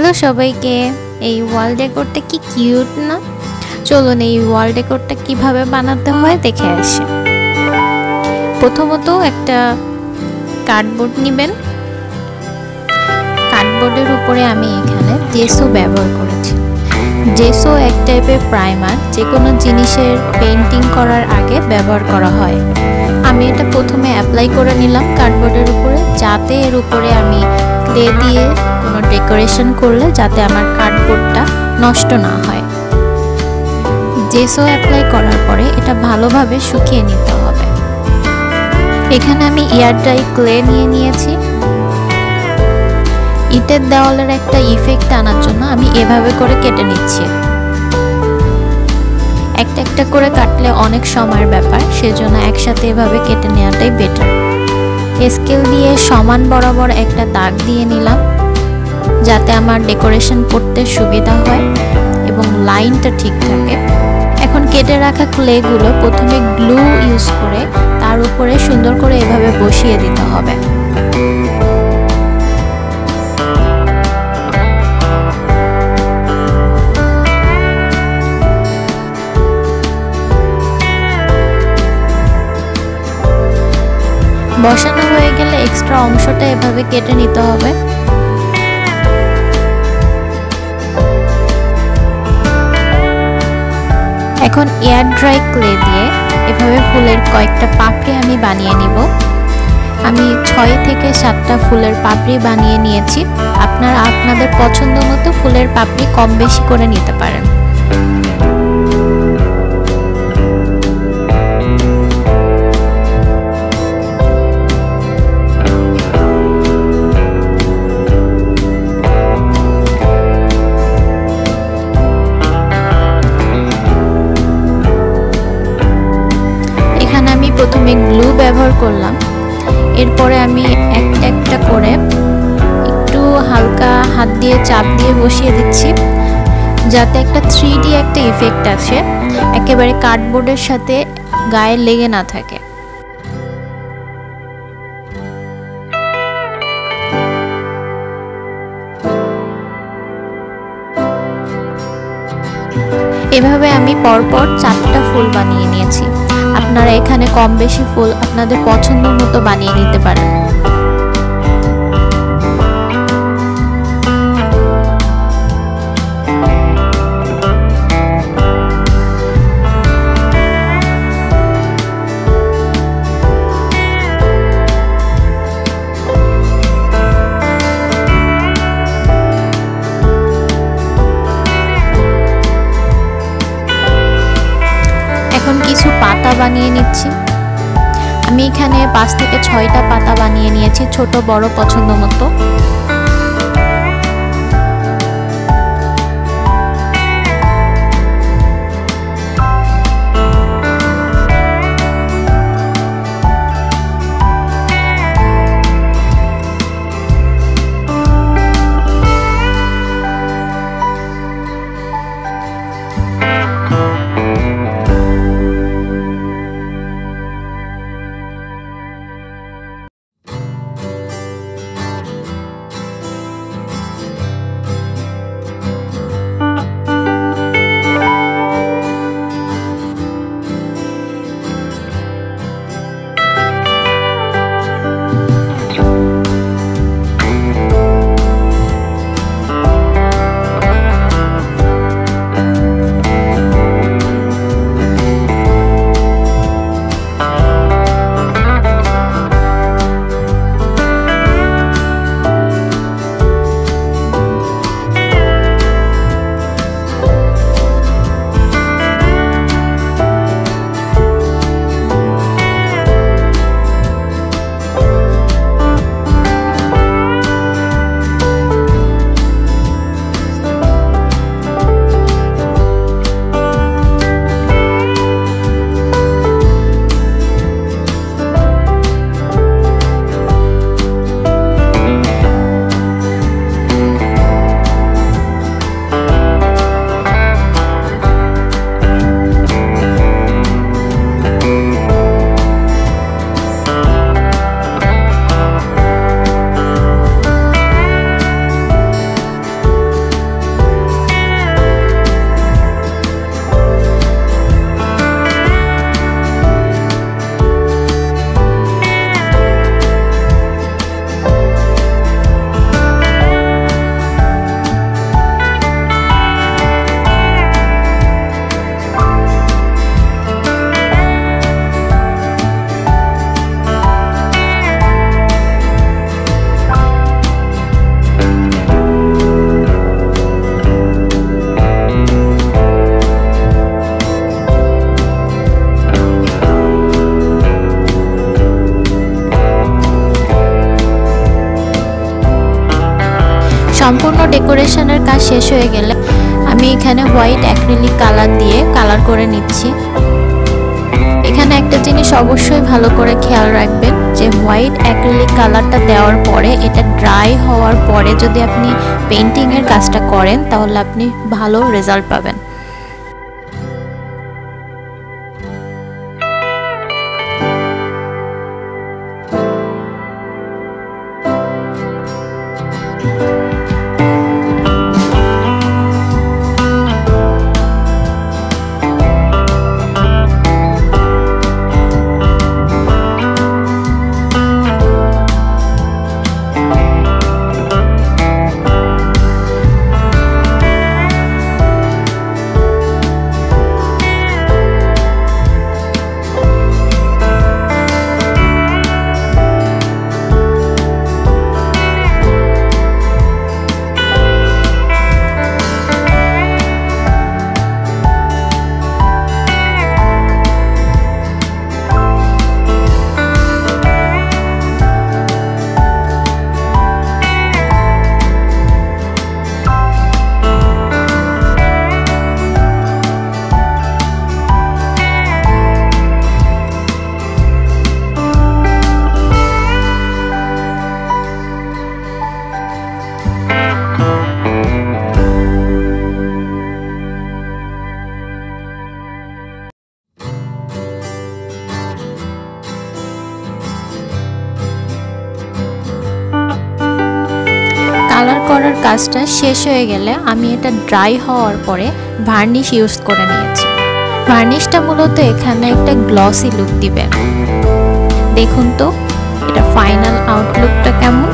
Hello সবাইকে। এই ওয়াল ডেকোরটা কি কিউট না? চলুন এই ওয়াল ডেকোরটা কিভাবে বানাতে হয় দেখে আসি। প্রথমত একটা কার্ডবোর্ড নেবেন। কার্ডবোর্ডের উপরে আমি এখানে জেসো ব্যবহার করেছি। জেসো এক টাইপের প্রাইমার, যে কোনো জিনিসের পেইন্টিং করার আগে ব্যবহার করা হয়। আমি এটা প্রথমে অ্যাপ্লাই করে নিলাম কার্ডবোর্ডের উপরে, যাতে এর উপরে আমি ক্লে দিয়ে কোনো ডেকোরেশন করলে যাতে আমার কার্ডবোর্ডটা নষ্ট না হয়। জেসো অ্যাপ্লাই করার পরে এটা ভালোভাবে শুকিয়ে নিতে হবে। এখানে আমি এয়ার ড্রাই ক্লে নিয়ে নিয়েছি। ইটের দেওয়ালের একটা ইফেক্ট আনার জন্য আমি এভাবে করে কেটে নিচ্ছি। একটা একটা করে কাটলে অনেক সময়ের ব্যাপার, সেজন্য একসাথে এভাবে কেটে নেওয়াটাই বেটার। স্কেল দিয়ে সমান বরাবর একটা দাগ দিয়ে নিলাম, যাতে আমার ডেকোরেশন করতে সুবিধা হয় এবং লাইনটা ঠিক থাকে। এখন কেটে রাখা ক্লেগুলো প্রথমে গ্লু ইউজ করে তার উপরে সুন্দর করে এভাবে বসিয়ে দিতে হবে। বসানো হয়ে গেলে এক্সট্রা অংশটা এভাবে কেটে নিতে হবে। এখন এয়ার ড্রাই ক্লে দিয়ে এভাবে ফুলের কয়েকটা পাপড়ি আমি বানিয়ে নিব। আমি 6 থেকে 7টা ফুলের পাপড়ি বানিয়ে নিয়েছি। আপনারা আপনাদের পছন্দ মতো ফুলের পাপড়ি কম বেশি করে নিতে পারেন। প্রথমে গ্লু ব্যবহার করলাম, এরপরে আমি একটা একটা করে একটু হালকা হাত দিয়ে চাপ দিয়ে বসিয়ে দিচ্ছি, যাতে একটা 3D একটা ইফেক্ট আসে, একেবারে কার্ডবোর্ডের সাথে গায়ে লেগে না থাকে। এভাবে আমি পরপর 4টা ফুল বানিয়ে নিয়েছি। আপনারা এখানে কম বেশি ফুল আপনাদের পছন্দ মতো বানিয়ে নিতে পারেন। এখন কিছু পাতা বানিয়ে নিচ্ছি। আমি এখানে 5 থেকে 6টা পাতা বানিয়ে নিয়েছি, ছোট বড় পছন্দ মতো। ডেকোরেশনের কাজ শেষ হয়ে গেলে আমি এখানে হোয়াইট অ্যাক্রিলিক কালার দিয়ে কালার করে নিচ্ছি। এখানে একটা জিনিস অবশ্যই ভালো করে খেয়াল রাখবেন যে হোয়াইট অ্যাক্রিলিক কালারটা দেওয়ার পরে এটা ড্রাই হওয়ার পরে যদি আপনি পেইন্টিংয়ের কাজটা করেন তাহলে আপনি ভালো রেজাল্ট পাবেন। কালার করার কাজটা শেষ হয়ে গেলে আমি এটা ড্রাই হওয়ার পরে ভার্নিশ ইউজ করে নিয়েছি। ভার্নিশটা মূলত এখানে একটা গ্লসি লুক দিবে। দেখুন তো এটা ফাইনাল আউটলুকটা কেমন।